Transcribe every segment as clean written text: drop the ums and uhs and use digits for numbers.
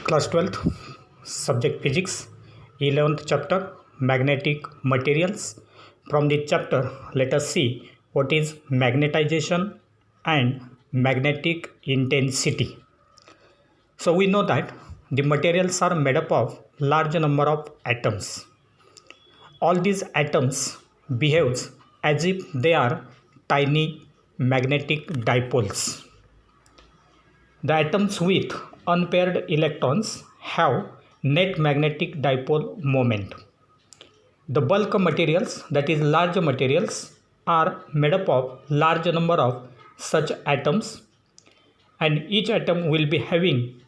Class 12th, Subject Physics, 11th chapter, Magnetic Materials. From this chapter, let us see what is magnetization and magnetic intensity. So we know that the materials are made up of large number of atoms. All these atoms behaves as if they are tiny magnetic dipoles. The atoms with unpaired electrons have net magnetic dipole moment. The bulk materials, that is large materials, are made up of large number of such atoms, and each atom will be having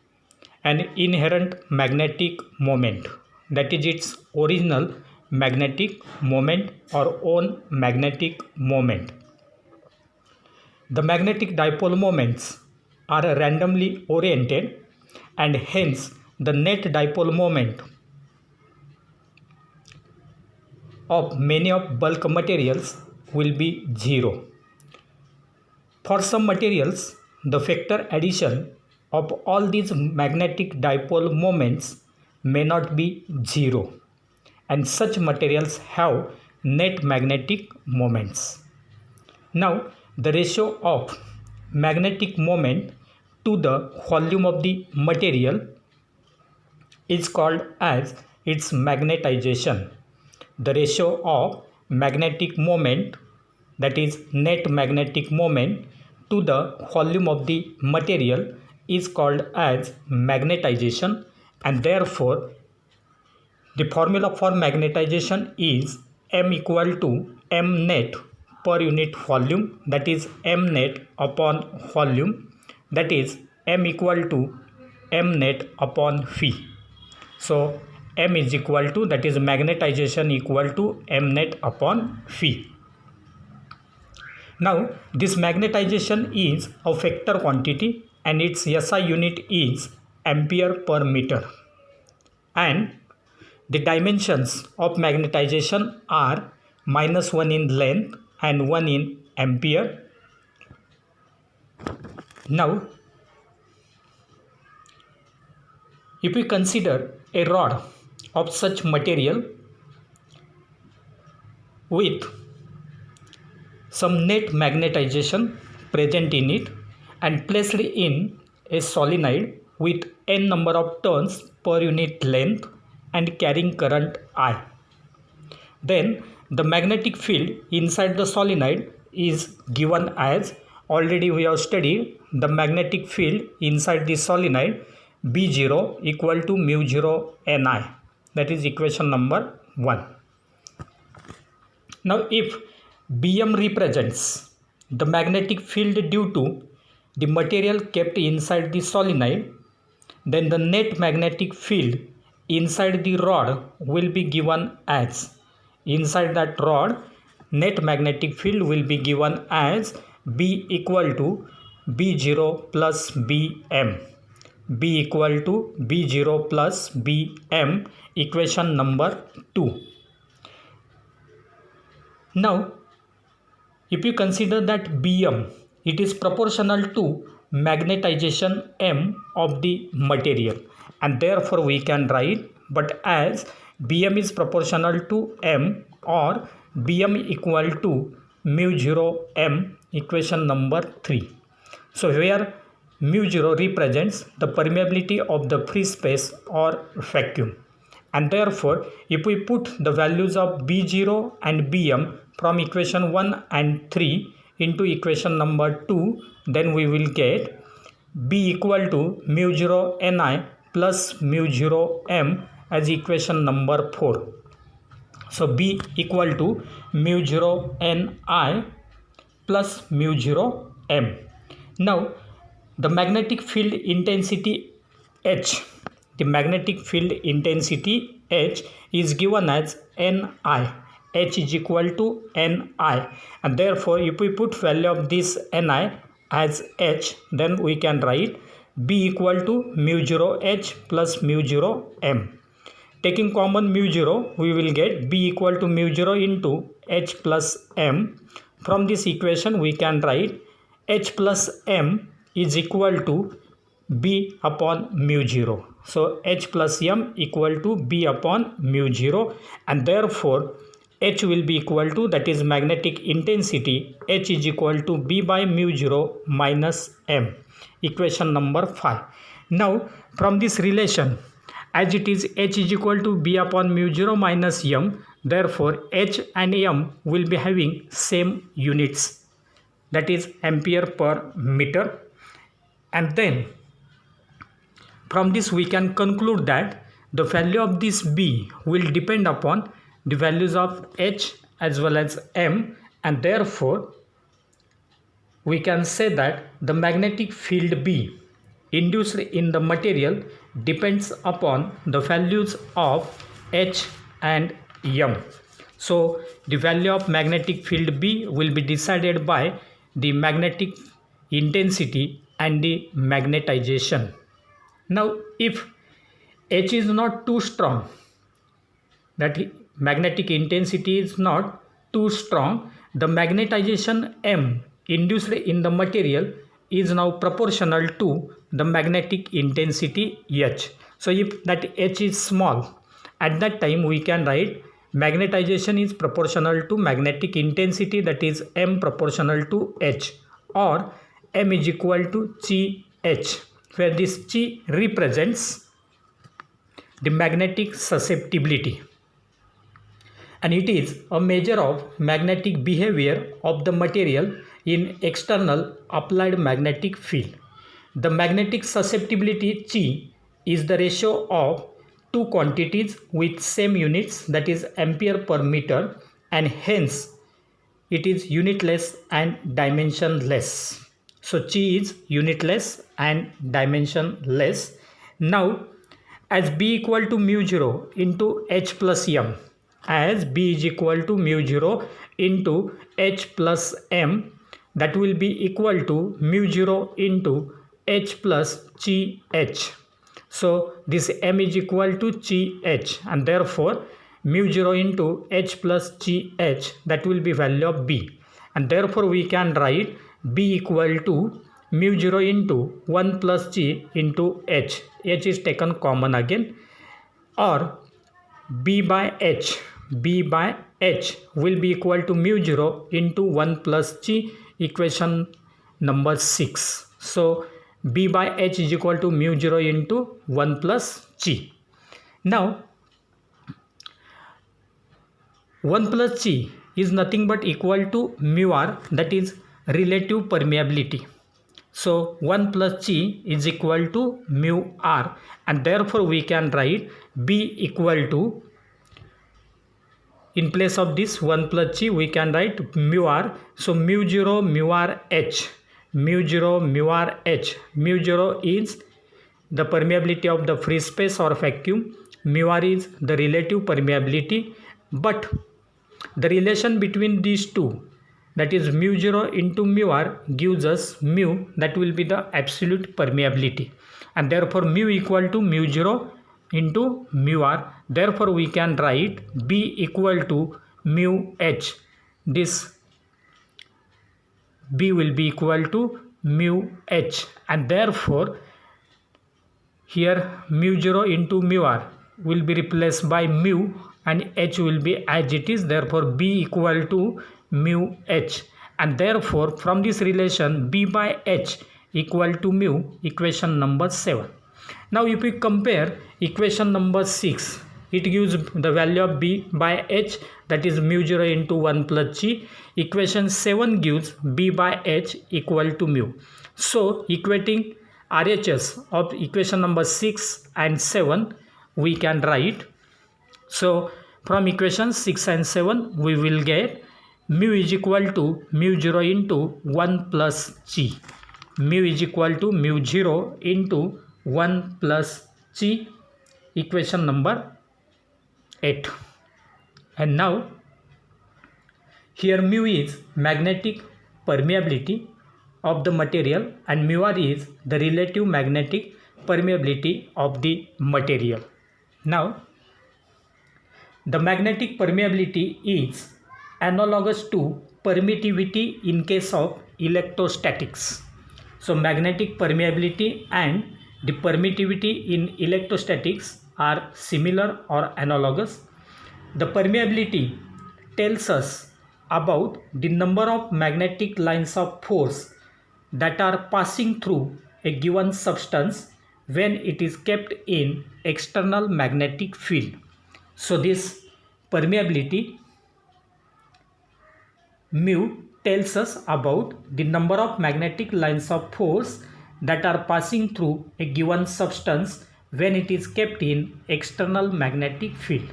an inherent magnetic moment, that is its original magnetic moment or own magnetic moment. The magnetic dipole moments are randomly oriented, and hence the net dipole moment of many of bulk materials will be 0. For some materials, the factor addition of all these magnetic dipole moments may not be 0, and such materials have net magnetic moments. Now, the ratio of magnetic moment to the volume of the material is called as its magnetization. The ratio of magnetic moment, that is net magnetic moment, to the volume of the material is called as magnetization, and therefore the formula for magnetization is M equal to M net per unit volume, that is M net upon volume, that is M equal to M net upon phi. So M is equal to, that is magnetization equal to M net upon phi. Now this magnetization is a vector quantity and its SI unit is ampere per meter, and the dimensions of magnetization are -1 in length and 1 in ampere. Now if we consider a rod of such material with some net magnetization present in it and placed in a solenoid with n number of turns per unit length and carrying current I, then the magnetic field inside the solenoid is given as, already we have studied the magnetic field inside the solenoid, B0 equal to mu 0 Ni, that is equation number 1. Now if Bm represents the magnetic field due to the material kept inside the solenoid, then the net magnetic field inside the rod will be given as, inside that rod net magnetic field will be given as B equal to B0 plus Bm, B equal to B0 plus Bm, equation number 2. Now if you consider that Bm, it is proportional to magnetization M of the material, and therefore we can write, but as Bm is proportional to M, or Bm equal to mu 0 M, equation number 3. So where mu 0 represents the permeability of the free space or vacuum, and therefore if we put the values of B0 and Bm from equation 1 and 3 into equation number 2, then we will get B equal to mu 0 Ni plus mu 0 M as equation number 4. So B equal to mu 0 Ni plus mu 0 M. Now the magnetic field intensity H, the magnetic field intensity H is given as Ni. H is equal to Ni, and therefore if we put value of this Ni as H, then we can write B equal to mu 0 H plus mu 0 M. Taking common mu 0, we will get B equal to mu 0 into H plus M. From this equation we can write H plus M is equal to B upon mu 0. So H plus M equal to B upon mu 0, and therefore H will be equal to, that is magnetic intensity, H is equal to B by mu 0 minus M. Equation number 5. Now from this relation, as it is H is equal to B upon mu 0 minus M, therefore H and M will be having same units, that is ampere per meter. And then from this we can conclude that the value of this B will depend upon the values of H as well as M, and therefore we can say that the magnetic field B induced in the material depends upon the values of H and M. So the value of magnetic field B will be decided by the magnetic intensity and the magnetization. Now if H is not too strong, that magnetic intensity is not too strong, the magnetization M induced in the material is now proportional to the magnetic intensity H. So if that H is small, at that time we can write magnetization is proportional to magnetic intensity, that is M proportional to H, or M is equal to Chi H, where this Chi represents the magnetic susceptibility, and it is a measure of magnetic behavior of the material in external applied magnetic field. The magnetic susceptibility Chi is the ratio of two quantities with same units, that is ampere per meter, and hence it is unitless and dimensionless. So Chi is unitless and dimensionless. Now as B equal to mu 0 into H plus M, as B is equal to mu 0 into H plus M, that will be equal to mu 0 into H plus Chi H. So this M is equal to Chi H, and therefore mu 0 into H plus Chi H, that will be value of B, and therefore we can write B equal to mu 0 into 1 plus Chi into H. H is taken common again, or B by H will be equal to mu 0 into 1 plus Chi, equation number 6. So B by H is equal to mu 0 into 1 plus Chi. Now 1 plus Chi is nothing but equal to mu R, that is relative permeability. So 1 plus Chi is equal to mu R, and therefore we can write B equal to, in place of this 1 plus Chi we can write mu R. So mu 0 mu R H, mu 0 mu R H. Mu 0 is the permeability of the free space or vacuum, mu R is the relative permeability, but the relation between these two, that is mu 0 into mu R, gives us mu, that will be the absolute permeability, and therefore mu equal to mu 0 into mu R. Therefore we can write B equal to mu H. This B will be equal to mu H, and therefore here mu 0 into mu R will be replaced by mu, and H will be as it is, therefore B equal to mu H, and therefore from this relation B by H equal to mu, equation number 7. Now if we compare equation number 6, it gives the value of B by H, that is mu 0 into 1 plus Chi. Equation 7 gives B by H equal to mu. So equating RHS of equation number 6 and 7 we can write. So from equation 6 and 7 we will get mu is equal to mu 0 into 1 plus Chi. Mu is equal to mu 0 into 1 plus Chi, equation number 8. And now here mu is magnetic permeability of the material and mu R is the relative magnetic permeability of the material. Now the magnetic permeability is analogous to permittivity in case of electrostatics. So magnetic permeability and The permittivity in electrostatics are similar or analogous. The permeability tells us about the number of magnetic lines of force that are passing through a given substance when it is kept in external magnetic field. So this permeability mu tells us about the number of magnetic lines of force that are passing through a given substance when it is kept in external magnetic field.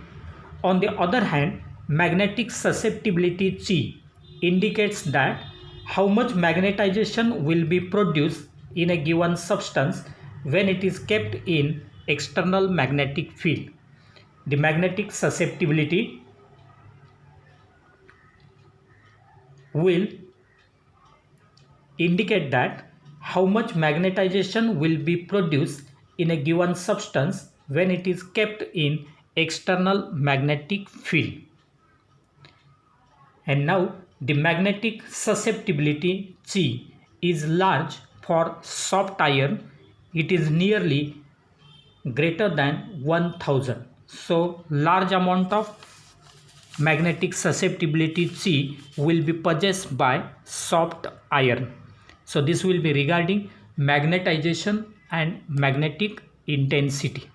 On the other hand, magnetic susceptibility Chi indicates that how much magnetization will be produced in a given substance when it is kept in external magnetic field. The magnetic susceptibility will indicate that how much magnetization will be produced in a given substance when it is kept in external magnetic field. And now the magnetic susceptibility Chi is large for soft iron. It is nearly greater than 1000. So large amount of magnetic susceptibility Chi will be possessed by soft iron. So this will be regarding magnetization and magnetic intensity.